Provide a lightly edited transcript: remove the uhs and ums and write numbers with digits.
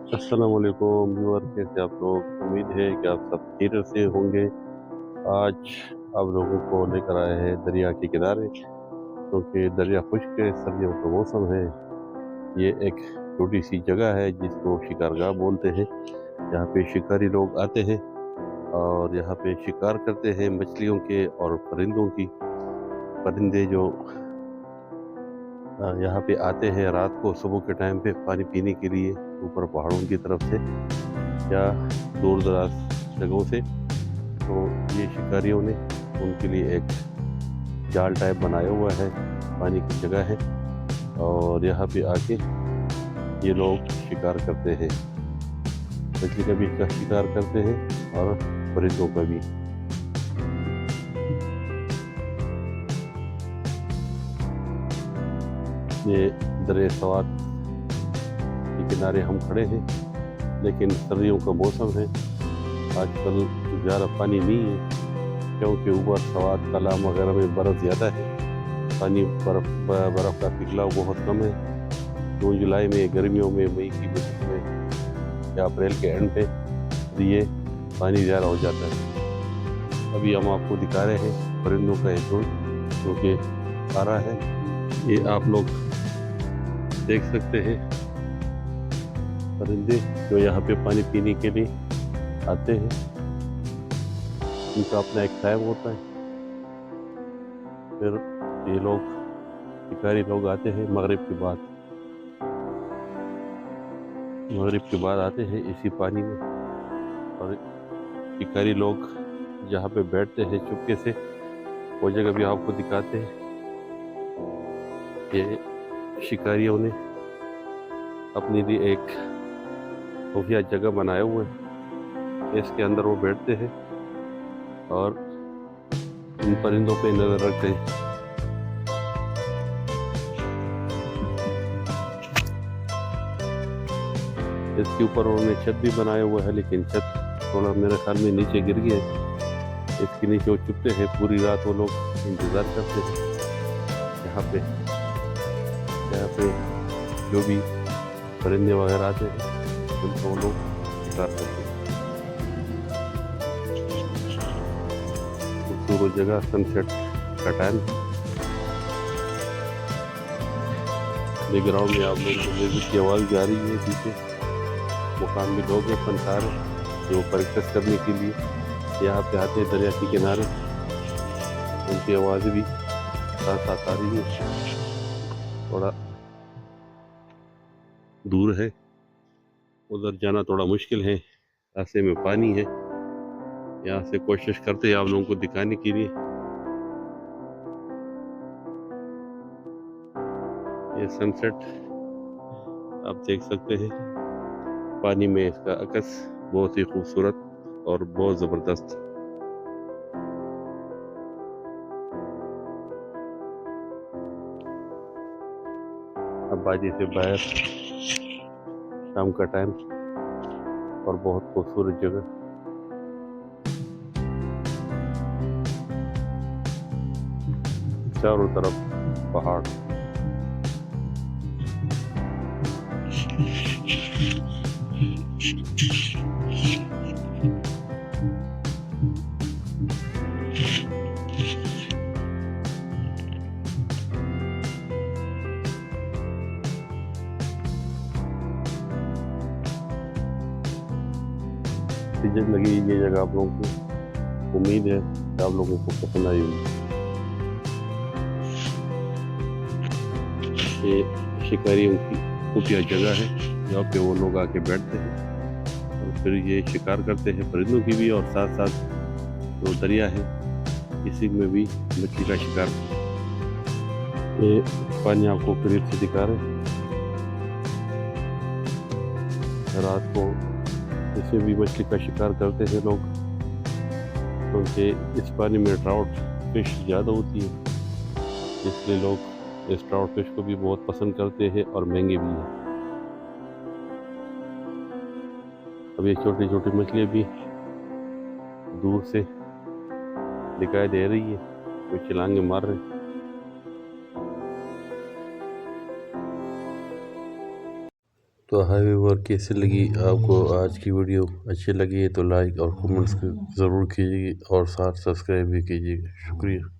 अस्सलाम वालेकुम व्यूअर, कैसे आप लोग। उम्मीद है कि आप सब खैरियत से होंगे। आज आप लोगों को लेकर आए हैं दरिया के किनारे, क्योंकि दरिया खुश्क है, सर्दियों का मौसम है। ये एक छोटी सी जगह है जिसको शिकारगाह बोलते हैं। यहाँ पे शिकारी लोग आते हैं और यहाँ पे शिकार करते हैं मछलियों के और परिंदों की। परिंदे जो यहाँ पे आते हैं रात को, सुबह के टाइम पे पानी पीने के लिए, ऊपर पहाड़ों की तरफ से या दूर दराज जगहों से। तो ये शिकारियों ने उनके लिए एक जाल टाइप बनाया हुआ है, पानी की जगह है, और यहाँ पे आके ये लोग शिकार करते हैं। मछली का भी इसका शिकार करते हैं और परिंदों का भी। ये दरिया सवात के किनारे हम खड़े हैं, लेकिन सर्दियों का मौसम है। आजकल ज़्यादा पानी नहीं है, क्योंकि ऊपर सवात कलाम वगैरह में बर्फ़ ज़्यादा है। पानी बर्फ़ का पिघलाव बहुत कम है। जून जुलाई में, गर्मियों में, मई की महीने में या अप्रैल के एंड पे तो ये पानी ज़्यादा हो जाता है। अभी हम आपको दिखा रहे हैं परिंदों का एक झुंड जो कि आ रहा है। ये आप लोग देख सकते हैं परिंदे जो यहाँ पे पानी पीने के लिए आते हैं। इनका अपना एक टाइम होता है। फिर ये लोग, शिकारी लोग आते हैं मगरिब के बाद आते हैं इसी पानी में। और शिकारी लोग जहाँ पे बैठते हैं चुपके से, वो जगह भी आपको दिखाते हैं। ये शिकारियों ने अपने लिए एक खुफिया जगह बनाया हुआ है। इसके अंदर वो बैठते हैं और इन परिंदों पे नजर रखते हैं। इसके ऊपर उन्होंने छत भी बनाया हुआ है, लेकिन छत थोड़ा मेरे ख्याल में नीचे गिर गया है। इसके नीचे वो चुपते हैं, पूरी रात वो लोग इंतज़ार करते हैं। यहाँ पे जो भी परिंदे वगैरह आते हैं उनको वो लोग शिकार करते हैं। खूबसूरत जगह, सनसेट का टाइम। बैकग्राउंड में आप लोगों को म्यूजिक की आवाज़ भी आ रही है पीछे। मुकामी लोग हैं, फनकार हैं, जो प्रैक्टिस करने के लिए यहाँ पे आते हैं दरिया के किनारे। उनकी आवाज़ भी साथ साथ आ रही है। थोड़ा दूर है, उधर जाना थोड़ा मुश्किल है, रास्ते में पानी है। यहाँ से कोशिश करते हैं आप लोगों को दिखाने के लिए। ये सनसेट आप देख सकते हैं, पानी में इसका अक्स बहुत ही खूबसूरत और बहुत ज़बरदस्त। अब बाजी से बाहर, शाम का टाइम और बहुत खूबसूरत जगह। चारों तरफ पहाड़। सीजन लगी ये जगह आप लोगों को। उम्मीद है कि आप लोगों को पसंद आई होगी। ये शिकारियों की खुफिया जगह है जहाँ पे वो लोग आके बैठते हैं और फिर ये शिकार करते हैं परिंदों की भी, और साथ साथ जो दरिया है इसी में भी मछली का शिकार। ये पानी आपको करीब से दिखा रहे हैं। रात को इसे भी मछली का शिकार करते हैं लोग, क्योंकि इस पानी में ट्राउट फिश ज़्यादा होती है, इसलिए लोग इस ट्राउट फिश को भी बहुत पसंद करते हैं और महंगे भी हैं। अब ये छोटी छोटी मछलियाँ भी दूर से दिखाई दे रही है, वो छलांगे मार रहे हैं। तो हाय व्यूअर, कैसी लगी आपको आज की वीडियो? अच्छी लगी है तो लाइक और कमेंट्स ज़रूर कीजिए और साथ सब्सक्राइब भी कीजिएगा। शुक्रिया।